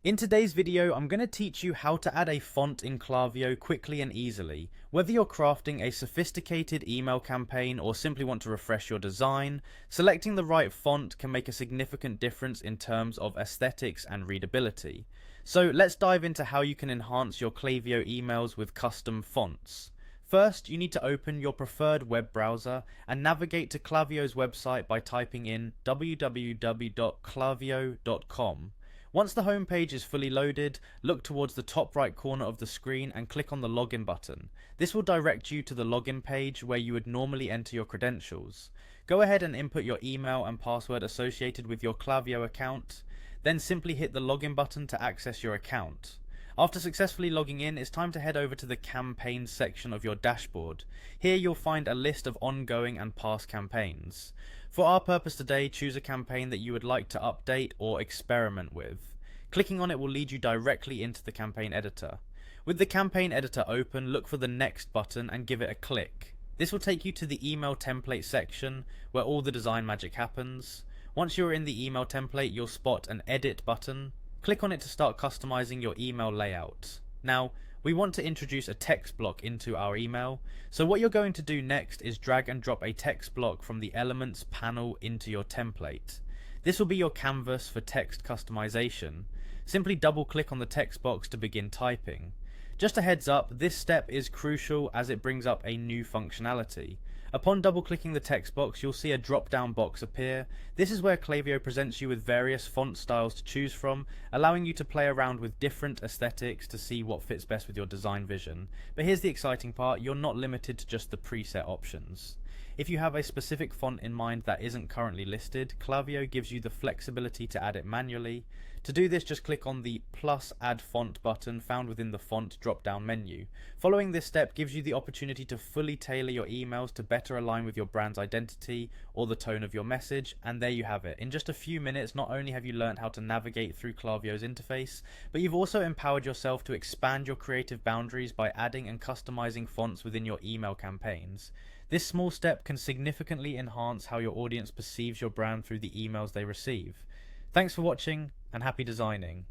In today's video, I'm going to teach you how to add a font in Klaviyo quickly and easily. Whether you're crafting a sophisticated email campaign or simply want to refresh your design, selecting the right font can make a significant difference in terms of aesthetics and readability. So let's dive into how you can enhance your Klaviyo emails with custom fonts. First, you need to open your preferred web browser and navigate to Klaviyo's website by typing in www.klaviyo.com. Once the home page is fully loaded, look towards the top right corner of the screen and click on the login button. This will direct you to the login page where you would normally enter your credentials. Go ahead and input your email and password associated with your Klaviyo account, then simply hit the login button to access your account. After successfully logging in, it's time to head over to the campaigns section of your dashboard. Here you'll find a list of ongoing and past campaigns. For our purpose today, choose a campaign that you would like to update or experiment with. Clicking on it will lead you directly into the campaign editor. With the campaign editor open, look for the next button and give it a click. This will take you to the email template section where all the design magic happens. Once you're in the email template, you'll spot an edit button. Click on it to start customizing your email layout. Now, we want to introduce a text block into our email, so what you're going to do next is drag and drop a text block from the Elements panel into your template. This will be your canvas for text customization. Simply double click on the text box to begin typing. Just a heads up, this step is crucial as it brings up a new functionality. Upon double clicking the text box, you'll see a drop down box appear. This is where Klaviyo presents you with various font styles to choose from, allowing you to play around with different aesthetics to see what fits best with your design vision. But here's the exciting part, you're not limited to just the preset options. If you have a specific font in mind that isn't currently listed, Klaviyo gives you the flexibility to add it manually. To do this, just click on the plus add font button found within the font drop down menu. Following this step gives you the opportunity to fully tailor your emails to better align with your brand's identity or the tone of your message, and there you have it. In just a few minutes, not only have you learned how to navigate through Klaviyo's interface, but you've also empowered yourself to expand your creative boundaries by adding and customizing fonts within your email campaigns. This small step can significantly enhance how your audience perceives your brand through the emails they receive. Thanks for watching and happy designing.